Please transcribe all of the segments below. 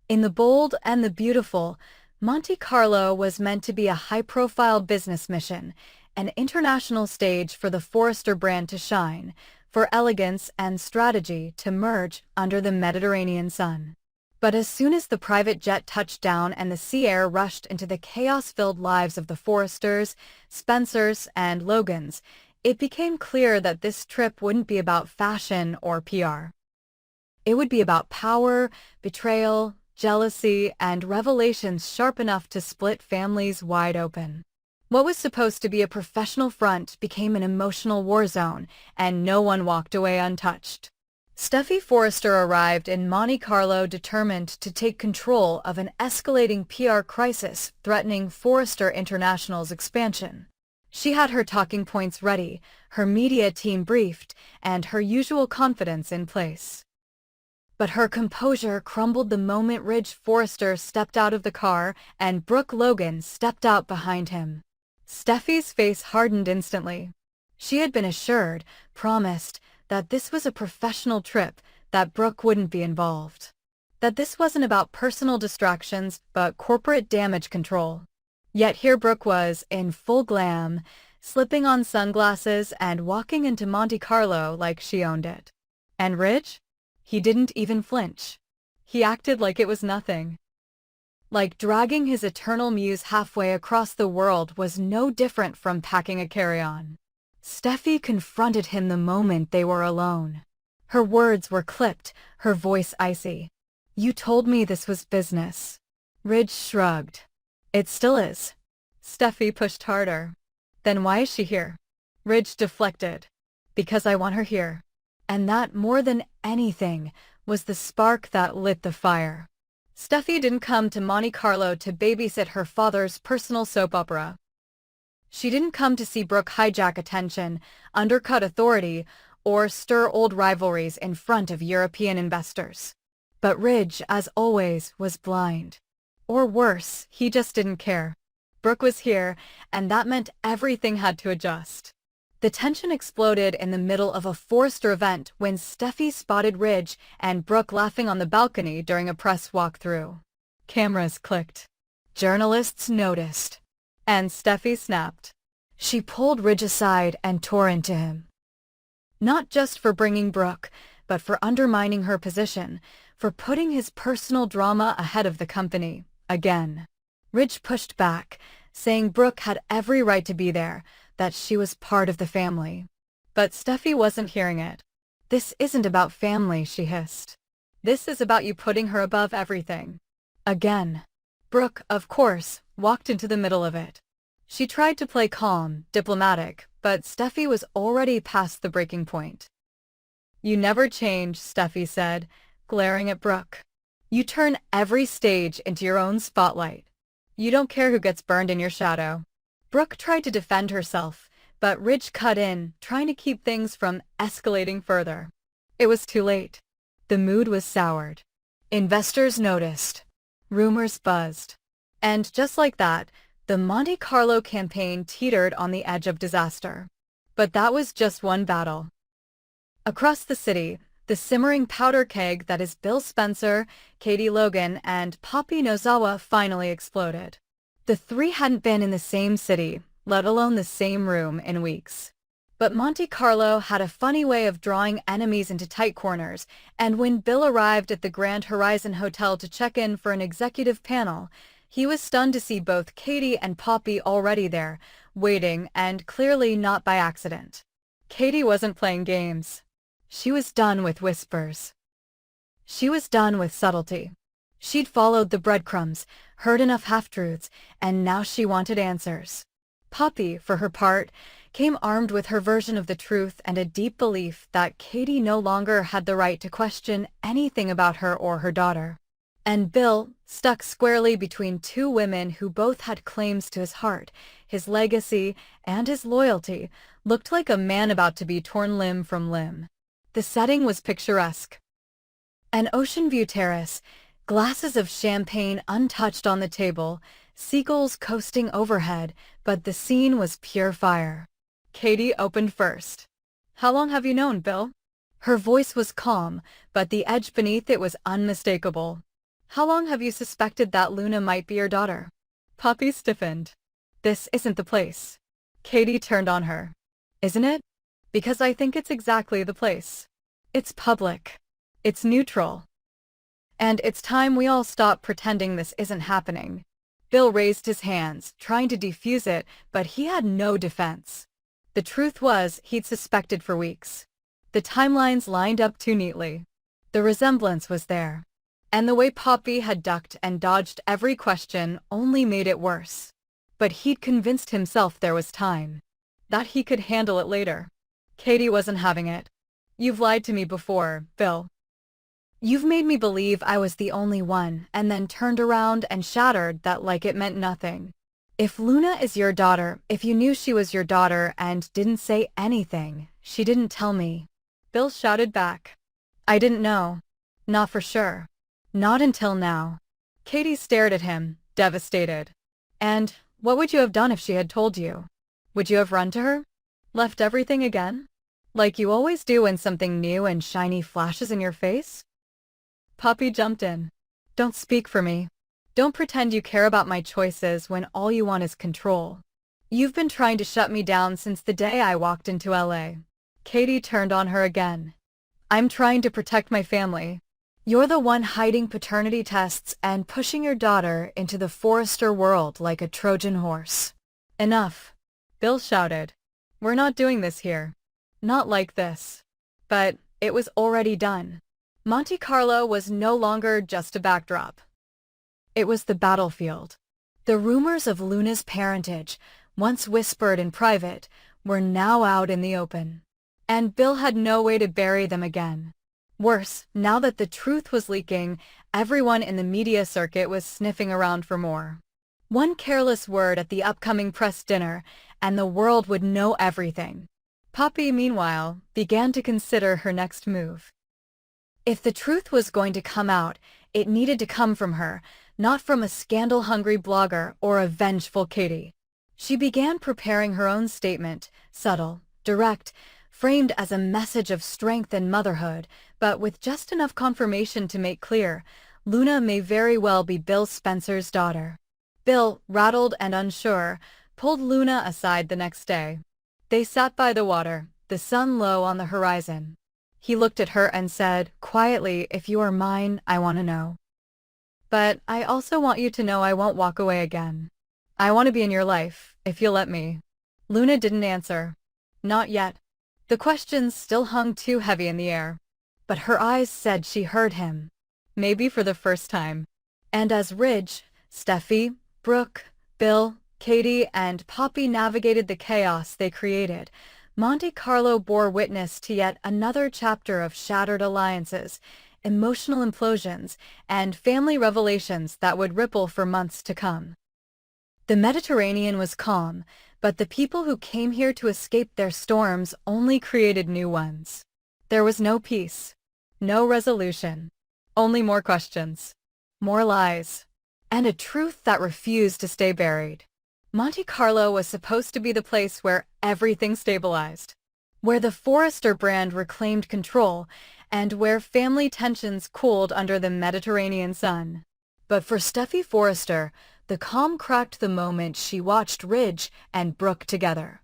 In The Bold and the Beautiful, Monte Carlo was meant to be a high-profile business mission, an international stage for the Forrester brand to shine, for elegance and strategy to merge under the Mediterranean sun. But as soon as the private jet touched down and the sea air rushed into the chaos-filled lives of the Forresters, Spencers, and Logans, it became clear that this trip wouldn't be about fashion or PR. It would be about power, betrayal, jealousy, and revelations sharp enough to split families wide open. What was supposed to be a professional front became an emotional war zone, and no one walked away untouched. Steffy Forrester arrived in Monte Carlo determined to take control of an escalating PR crisis threatening Forrester International's expansion. She had her talking points ready, her media team briefed, and her usual confidence in place. But her composure crumbled the moment Ridge Forrester stepped out of the car and Brooke Logan stepped out behind him. Steffy's face hardened instantly. She had been assured, promised, that this was a professional trip, that Brooke wouldn't be involved. That this wasn't about personal distractions, but corporate damage control. Yet here Brooke was, in full glam, slipping on sunglasses and walking into Monte Carlo like she owned it. And Ridge? He didn't even flinch. He acted like it was nothing. Like dragging his eternal muse halfway across the world was no different from packing a carry-on. Steffy confronted him the moment they were alone. Her words were clipped, her voice icy. "You told me this was business." Ridge shrugged. "It still is." Steffy pushed harder. "Then why is she here?" Ridge deflected. "Because I want her here." And that, more than anything, was the spark that lit the fire. Steffy didn't come to Monte Carlo to babysit her father's personal soap opera. She didn't come to see Brooke hijack attention, undercut authority, or stir old rivalries in front of European investors. But Ridge, as always, was blind. Or worse, he just didn't care. Brooke was here, and that meant everything had to adjust. The tension exploded in the middle of a Forrester event when Steffy spotted Ridge and Brooke laughing on the balcony during a press walkthrough. Cameras clicked. Journalists noticed. And Steffy snapped. She pulled Ridge aside and tore into him. Not just for bringing Brooke, but for undermining her position, for putting his personal drama ahead of the company, again. Ridge pushed back, saying Brooke had every right to be there, that she was part of the family. But Steffy wasn't hearing it. "This isn't about family," she hissed. "This is about you putting her above everything." Again. Brooke, of course, walked into the middle of it. She tried to play calm, diplomatic, but Steffy was already past the breaking point. "You never change," Steffy said, glaring at Brooke. "You turn every stage into your own spotlight. You don't care who gets burned in your shadow." Brooke tried to defend herself, but Ridge cut in, trying to keep things from escalating further. It was too late. The mood was soured. Investors noticed. Rumors buzzed. And just like that, the Monte Carlo campaign teetered on the edge of disaster. But that was just one battle. Across the city, the simmering powder keg that is Bill Spencer, Katie Logan, and Poppy Nozawa finally exploded. The three hadn't been in the same city, let alone the same room, in weeks. But Monte Carlo had a funny way of drawing enemies into tight corners, and when Bill arrived at the Grand Horizon Hotel to check in for an executive panel, he was stunned to see both Katie and Poppy already there, waiting, and clearly not by accident. Katie wasn't playing games. She was done with whispers. She was done with subtlety. She'd followed the breadcrumbs, heard enough half-truths, and now she wanted answers. Poppy, for her part, came armed with her version of the truth and a deep belief that Katie no longer had the right to question anything about her or her daughter. And Bill, stuck squarely between two women who both had claims to his heart, his legacy, and his loyalty, looked like a man about to be torn limb from limb. The setting was picturesque. An ocean view terrace, glasses of champagne untouched on the table, seagulls coasting overhead, but the scene was pure fire. Katie opened first. "How long have you known, Bill?" Her voice was calm, but the edge beneath it was unmistakable. How long have you suspected that Luna might be your daughter? Poppy stiffened. This isn't the place. Katie turned on her. Isn't it? Because I think it's exactly the place. It's public. It's neutral. And it's time we all stop pretending this isn't happening. Bill raised his hands, trying to defuse it, but he had no defense. The truth was, he'd suspected for weeks. The timelines lined up too neatly. The resemblance was there. And the way Poppy had ducked and dodged every question only made it worse. But he'd convinced himself there was time. That he could handle it later. Katie wasn't having it. You've lied to me before, Bill. You've made me believe I was the only one, and then turned around and shattered that like it meant nothing. If Luna is your daughter, if you knew she was your daughter and didn't say anything, she didn't tell me. Bill shouted back. I didn't know. Not for sure. Not until now. Katie stared at him, devastated. And what would you have done if she had told you? Would you have run to her? Left everything again? Like you always do when something new and shiny flashes in your face? Poppy jumped in. Don't speak for me. Don't pretend you care about my choices when all you want is control. You've been trying to shut me down since the day I walked into LA. Katie turned on her again. I'm trying to protect my family. You're the one hiding paternity tests and pushing your daughter into the Forrester world like a Trojan horse. Enough. Bill shouted. We're not doing this here. Not like this. But it was already done. Monte Carlo was no longer just a backdrop. It was the battlefield. The rumors of Luna's parentage, once whispered in private, were now out in the open. And Bill had no way to bury them again. Worse, now that the truth was leaking, everyone in the media circuit was sniffing around for more. One careless word at the upcoming press dinner, and the world would know everything. Poppy, meanwhile, began to consider her next move. If the truth was going to come out, it needed to come from her, not from a scandal-hungry blogger or a vengeful Katie. She began preparing her own statement, subtle, direct, framed as a message of strength and motherhood, but with just enough confirmation to make clear, Luna may very well be Bill Spencer's daughter. Bill, rattled and unsure, pulled Luna aside the next day. They sat by the water, the sun low on the horizon. He looked at her and said, quietly, if you are mine, I want to know. But I also want you to know I won't walk away again. I want to be in your life, if you'll let me. Luna didn't answer. Not yet. The questions still hung too heavy in the air. But her eyes said she heard him. Maybe for the first time. And as Ridge, Steffy, Brooke, Bill, Katie, and Poppy navigated the chaos they created, Monte Carlo bore witness to yet another chapter of shattered alliances, emotional implosions, and family revelations that would ripple for months to come. The Mediterranean was calm, but the people who came here to escape their storms only created new ones. There was no peace, no resolution, only more questions, more lies, and a truth that refused to stay buried. Monte Carlo was supposed to be the place where everything stabilized, where the Forrester brand reclaimed control, and where family tensions cooled under the Mediterranean sun. But for Steffy Forrester, the calm cracked the moment she watched Ridge and Brooke together.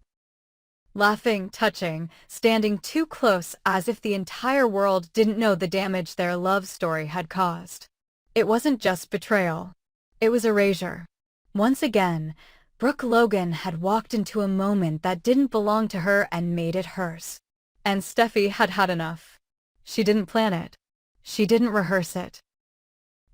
Laughing, touching, standing too close as if the entire world didn't know the damage their love story had caused. It wasn't just betrayal. It was erasure. Once again, Brooke Logan had walked into a moment that didn't belong to her and made it hers. And Steffy had had enough. She didn't plan it. She didn't rehearse it.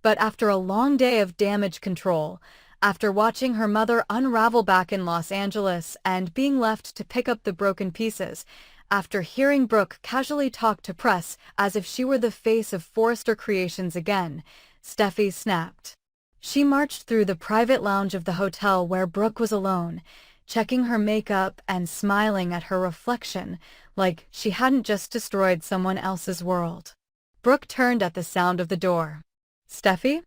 But after a long day of damage control, after watching her mother unravel back in Los Angeles and being left to pick up the broken pieces, after hearing Brooke casually talk to press as if she were the face of Forrester Creations again, Steffy snapped. She marched through the private lounge of the hotel where Brooke was alone, checking her makeup and smiling at her reflection like she hadn't just destroyed someone else's world. Brooke turned at the sound of the door. Steffy?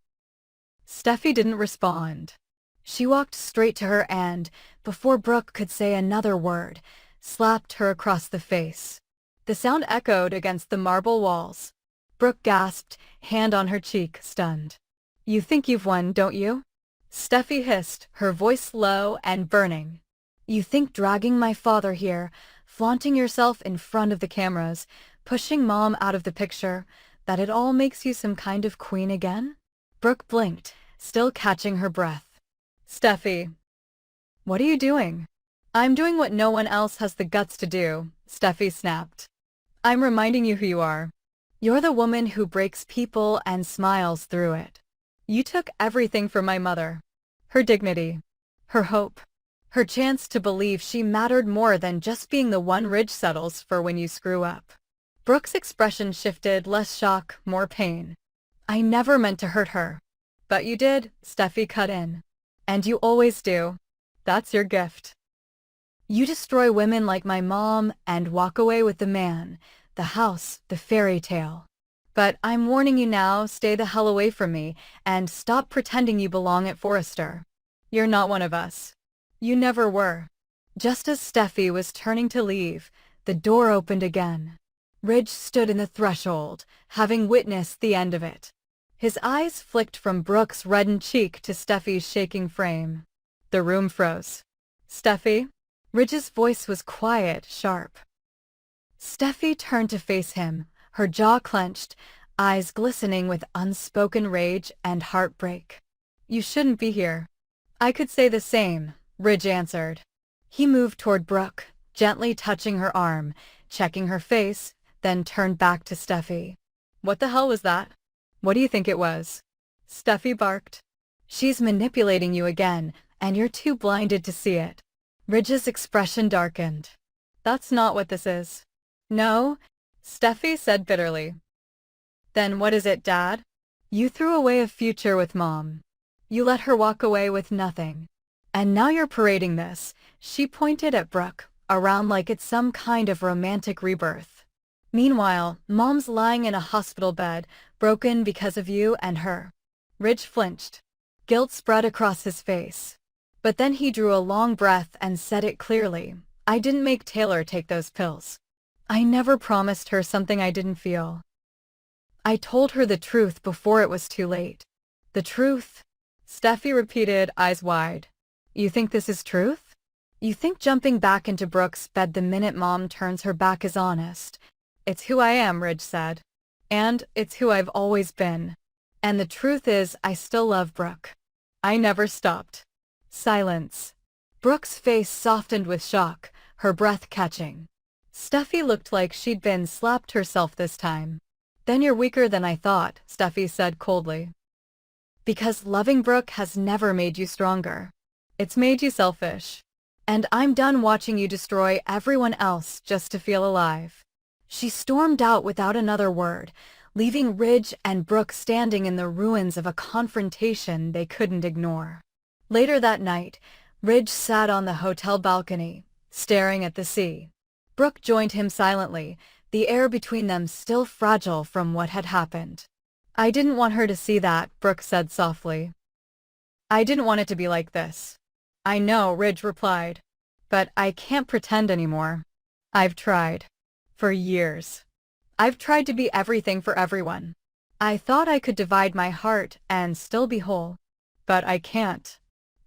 Steffy didn't respond. She walked straight to her and, before Brooke could say another word, slapped her across the face. The sound echoed against the marble walls. Brooke gasped, hand on her cheek, stunned. You think you've won, don't you? Steffi hissed, her voice low and burning. You think dragging my father here, flaunting yourself in front of the cameras, pushing Mom out of the picture, that it all makes you some kind of queen again? Brooke blinked, still catching her breath. Steffi. What are you doing? I'm doing what no one else has the guts to do, Steffi snapped. I'm reminding you who you are. You're the woman who breaks people and smiles through it. You took everything from my mother. Her dignity. Her hope. Her chance to believe she mattered more than just being the one Ridge settles for when you screw up. Brooke's expression shifted, less shock, more pain. I never meant to hurt her. But you did, Steffi cut in. And you always do. That's your gift. You destroy women like my mom and walk away with the man, the house, the fairy tale. But I'm warning you now, stay the hell away from me and stop pretending you belong at Forrester. You're not one of us. You never were. Just as Steffi was turning to leave, the door opened again. Ridge stood in the threshold, having witnessed the end of it. His eyes flicked from Brooke's reddened cheek to Steffi's shaking frame. The room froze. Steffi? Ridge's voice was quiet, sharp. Steffi turned to face him, her jaw clenched, eyes glistening with unspoken rage and heartbreak. You shouldn't be here. I could say the same, Ridge answered. He moved toward Brooke, gently touching her arm, checking her face, then turned back to Steffi. What the hell was that? What do you think it was? Steffi barked. She's manipulating you again, and you're too blinded to see it. Ridge's expression darkened. That's not what this is. No, Steffi said bitterly. Then what is it, Dad? You threw away a future with Mom. You let her walk away with nothing. And now you're parading this, she pointed at Brooke, around like it's some kind of romantic rebirth. Meanwhile, Mom's lying in a hospital bed, broken because of you and her. Ridge flinched. Guilt spread across his face. But then he drew a long breath and said it clearly. I didn't make Taylor take those pills. I never promised her something I didn't feel. I told her the truth before it was too late. The truth? Steffi repeated, eyes wide. You think this is truth? You think jumping back into Brooke's bed the minute Mom turns her back is honest? It's who I am, Ridge said. And it's who I've always been. And the truth is, I still love Brooke. I never stopped. Silence. Brooke's face softened with shock, her breath catching. Steffi looked like she'd been slapped herself this time. Then you're weaker than I thought, Steffi said coldly. Because loving Brooke has never made you stronger. It's made you selfish. And I'm done watching you destroy everyone else just to feel alive. She stormed out without another word, leaving Ridge and Brooke standing in the ruins of a confrontation they couldn't ignore. Later that night, Ridge sat on the hotel balcony, staring at the sea. Brooke joined him silently, the air between them still fragile from what had happened. I didn't want her to see that, Brooke said softly. I didn't want it to be like this. I know, Ridge replied. But I can't pretend anymore. I've tried. For years. I've tried to be everything for everyone. I thought I could divide my heart and still be whole. But I can't.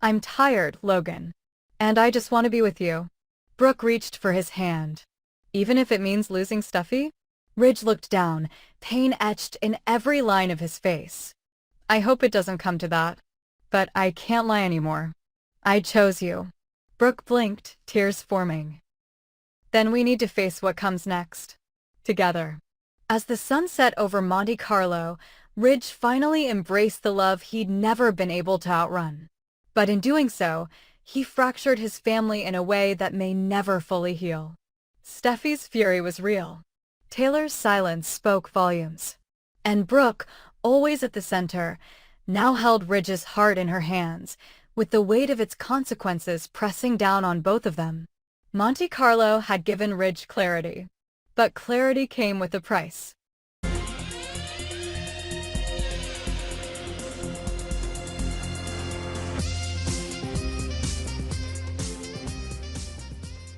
I'm tired, Logan. And I just want to be with you. Brooke reached for his hand. Even if it means losing Steffi? Ridge looked down, pain etched in every line of his face. I hope it doesn't come to that. But I can't lie anymore. I chose you. Brooke blinked, tears forming. Then we need to face what comes next. Together. As the sun set over Monte Carlo, Ridge finally embraced the love he'd never been able to outrun. But in doing so, he fractured his family in a way that may never fully heal. Steffi's fury was real. Taylor's silence spoke volumes. And Brooke, always at the center, now held Ridge's heart in her hands, with the weight of its consequences pressing down on both of them. Monte Carlo had given Ridge clarity. But clarity came with a price.